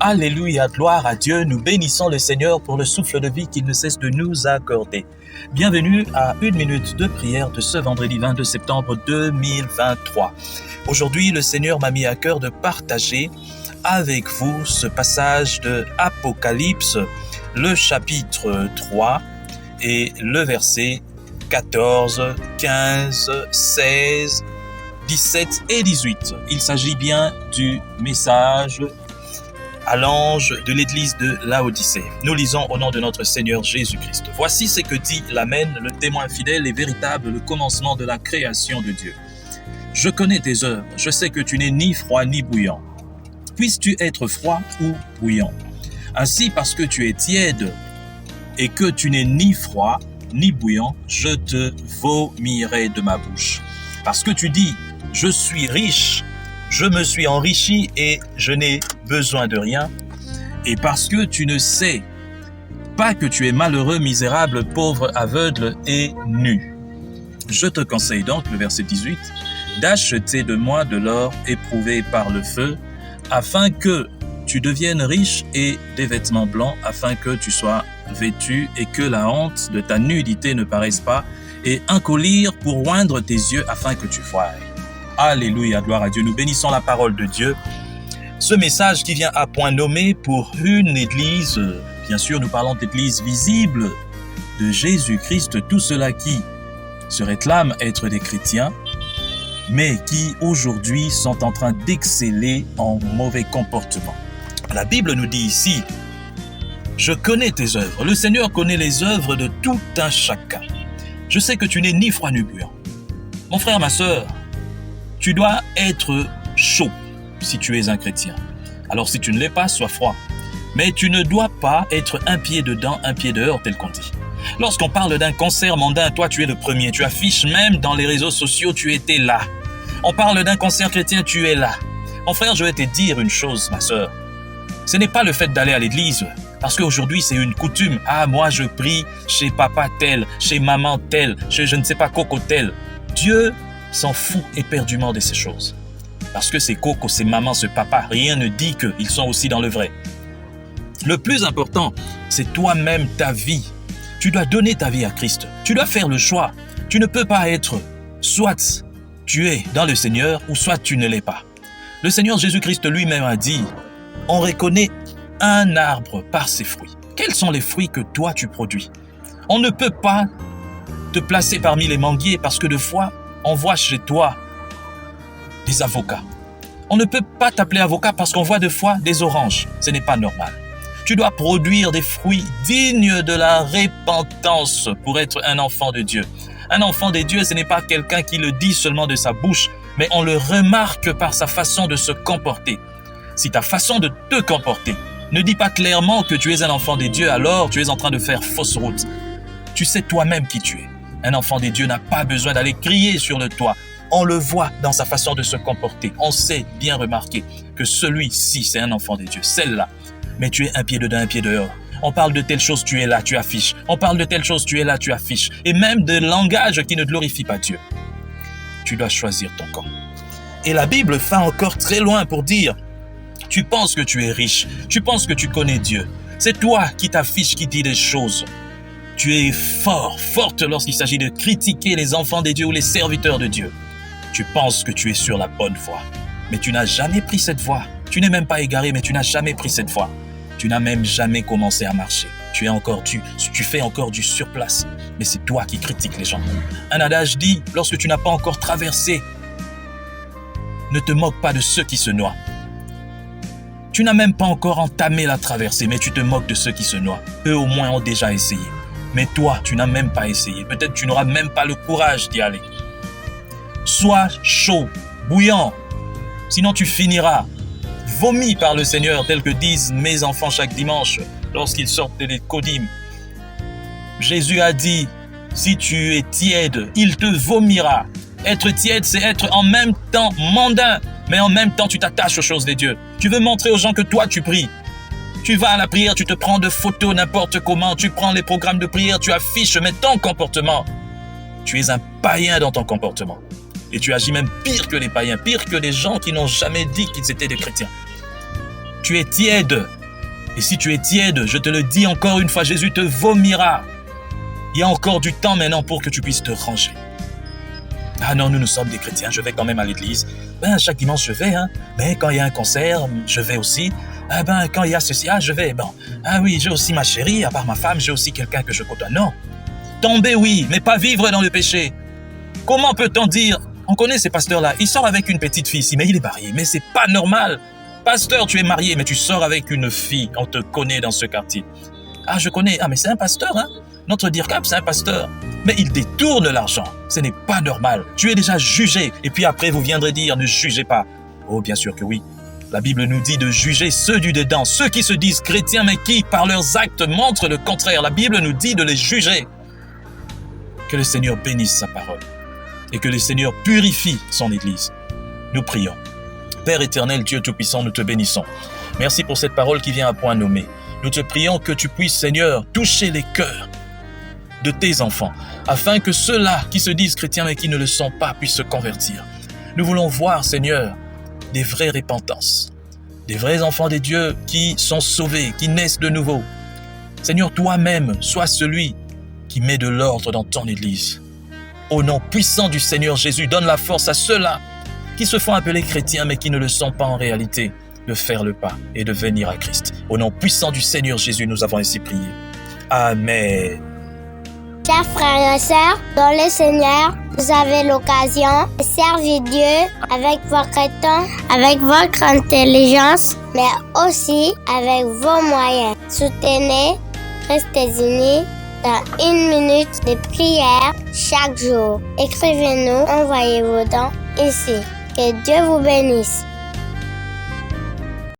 Alléluia, gloire à Dieu, nous bénissons le Seigneur pour le souffle de vie qu'il ne cesse de nous accorder. Bienvenue à une minute de prière de ce vendredi 22 septembre 2023. Aujourd'hui, le Seigneur m'a mis à cœur de partager avec vous ce passage de Apocalypse, le chapitre 3 et le verset 14, 15, 16, 17 et 18. Il s'agit bien du message à l'ange de l'église de Laodicée. Nous lisons au nom de notre Seigneur Jésus-Christ. Voici ce que dit l'Amen, le témoin fidèle et véritable, le commencement de la création de Dieu. Je connais tes œuvres, je sais que tu n'es ni froid ni bouillant. Puisses-tu être froid ou bouillant? Ainsi, parce que tu es tiède et que tu n'es ni froid ni bouillant, je te vomirai de ma bouche. Parce que tu dis, je suis riche, je me suis enrichi et je n'ai besoin de rien. Et parce que tu ne sais pas que tu es malheureux, misérable, pauvre, aveugle et nu. Je te conseille donc, le verset 18, d'acheter de moi de l'or éprouvé par le feu, afin que tu deviennes riche et des vêtements blancs, afin que tu sois vêtu et que la honte de ta nudité ne paraisse pas, et un collier pour oindre tes yeux afin que tu voies. Alléluia, gloire à Dieu. Nous bénissons la parole de Dieu. Ce message qui vient à point nommé pour une église, bien sûr nous parlons d'église visible de Jésus-Christ, tous ceux-là qui se réclament être des chrétiens, mais qui aujourd'hui sont en train d'exceller en mauvais comportement. La Bible nous dit ici, je connais tes œuvres. Le Seigneur connaît les œuvres de tout un chacun. Je sais que tu n'es ni froid ni bouillant. Mon frère, ma sœur, tu dois être chaud si tu es un chrétien. Alors si tu ne l'es pas, sois froid. Mais tu ne dois pas être un pied dedans, un pied dehors, tel qu'on dit. Lorsqu'on parle d'un concert mondain, toi tu es le premier. Tu affiches même dans les réseaux sociaux, tu étais là. On parle d'un concert chrétien, tu es là. Mon frère, je vais te dire une chose, ma sœur. Ce n'est pas le fait d'aller à l'église. Parce qu'aujourd'hui, c'est une coutume. Ah, moi, je prie chez papa tel, chez maman tel, chez je ne sais pas coco tel. Dieu s'en fout éperdument de ces choses. Parce que ces cocos, ces mamans, ce papa, rien ne dit qu'ils sont aussi dans le vrai. Le plus important, c'est toi-même, ta vie. Tu dois donner ta vie à Christ. Tu dois faire le choix. Tu ne peux pas être soit tu es dans le Seigneur ou soit tu ne l'es pas. Le Seigneur Jésus-Christ lui-même a dit, on reconnaît un arbre par ses fruits. Quels sont les fruits que toi tu produis? On ne peut pas te placer parmi les manguiers parce que de fois, on voit chez toi des avocats. On ne peut pas t'appeler avocat parce qu'on voit de fois des oranges. Ce n'est pas normal. Tu dois produire des fruits dignes de la repentance pour être un enfant de Dieu. Un enfant de Dieu, ce n'est pas quelqu'un qui le dit seulement de sa bouche, mais on le remarque par sa façon de se comporter. Si ta façon de te comporter ne dit pas clairement que tu es un enfant de Dieu, alors tu es en train de faire fausse route. Tu sais toi-même qui tu es. Un enfant de Dieu n'a pas besoin d'aller crier sur le toit. On le voit dans sa façon de se comporter. On sait bien remarquer que celui-ci, c'est un enfant de Dieu. Celle-là. Mais tu es un pied dedans, un pied dehors. On parle de telle chose, tu es là, tu affiches. On parle de telle chose, tu es là, tu affiches. Et même de langage qui ne glorifie pas Dieu. Tu dois choisir ton camp. Et la Bible va encore très loin pour dire, tu penses que tu es riche, tu penses que tu connais Dieu. C'est toi qui t'affiches, qui dis des choses. Tu es forte lorsqu'il s'agit de critiquer les enfants de Dieu ou les serviteurs de Dieu. Tu penses que tu es sur la bonne voie, mais tu n'as jamais pris cette voie. Tu n'es même pas égaré, mais tu n'as jamais pris cette voie. Tu n'as même jamais commencé à marcher. Tu fais encore du surplace, mais c'est toi qui critiques les gens. Un adage dit, lorsque tu n'as pas encore traversé, ne te moque pas de ceux qui se noient. Tu n'as même pas encore entamé la traversée, mais tu te moques de ceux qui se noient. Eux au moins ont déjà essayé. Mais toi, tu n'as même pas essayé. Peut-être tu n'auras même pas le courage d'y aller. Sois chaud, bouillant, sinon tu finiras vomi par le Seigneur, tel que disent mes enfants chaque dimanche lorsqu'ils sortent des codymes. Jésus a dit, si tu es tiède, il te vomira. Être tiède, c'est être en même temps mondain, mais en même temps tu t'attaches aux choses de Dieu. Tu veux montrer aux gens que toi tu pries. Tu vas à la prière, tu te prends de photos n'importe comment, tu prends les programmes de prière, tu affiches, mais ton comportement, tu es un païen dans ton comportement. Et tu agis même pire que les païens, pire que les gens qui n'ont jamais dit qu'ils étaient des chrétiens. Tu es tiède. Et si tu es tiède, je te le dis encore une fois, Jésus te vomira. Il y a encore du temps maintenant pour que tu puisses te ranger. Ah non, nous sommes des chrétiens, je vais quand même à l'église. Chaque dimanche je vais, mais quand il y a un concert, je vais aussi. Quand il y a ceci, je vais. Oui, j'ai aussi ma chérie, à part ma femme, j'ai aussi quelqu'un que je côtoie. Non, tomber oui, mais pas vivre dans le péché. Comment peut-on dire, on connaît ces pasteurs-là, il sort avec une petite fille ici, mais il est marié, mais c'est pas normal. Pasteur, tu es marié, mais tu sors avec une fille, on te connaît dans ce quartier. Je connais, mais c'est un pasteur, Notre DIRCAP, c'est un pasteur. Mais il détourne l'argent. Ce n'est pas normal. Tu es déjà jugé. Et puis après, vous viendrez dire, ne jugez pas. Oh, bien sûr que oui. La Bible nous dit de juger ceux du dedans, ceux qui se disent chrétiens, mais qui, par leurs actes, montrent le contraire. La Bible nous dit de les juger. Que le Seigneur bénisse sa parole. Et que le Seigneur purifie son Église. Nous prions. Père éternel, Dieu Tout-Puissant, nous te bénissons. Merci pour cette parole qui vient à point nommé. Nous te prions que tu puisses, Seigneur, toucher les cœurs de tes enfants, afin que ceux-là qui se disent chrétiens mais qui ne le sont pas puissent se convertir. Nous voulons voir, Seigneur, des vraies repentances, des vrais enfants des dieux qui sont sauvés, qui naissent de nouveau. Seigneur, toi-même, sois celui qui met de l'ordre dans ton Église. Au nom puissant du Seigneur Jésus, donne la force à ceux-là qui se font appeler chrétiens mais qui ne le sont pas en réalité, de faire le pas et de venir à Christ. Au nom puissant du Seigneur Jésus, nous avons ainsi prié. Amen. Chers frères et sœurs, dans le Seigneur, vous avez l'occasion de servir Dieu avec votre temps, avec votre intelligence, mais aussi avec vos moyens. Soutenez, restez unis dans 1 minute de prière chaque jour. Écrivez-nous, envoyez vos dons ici. Que Dieu vous bénisse.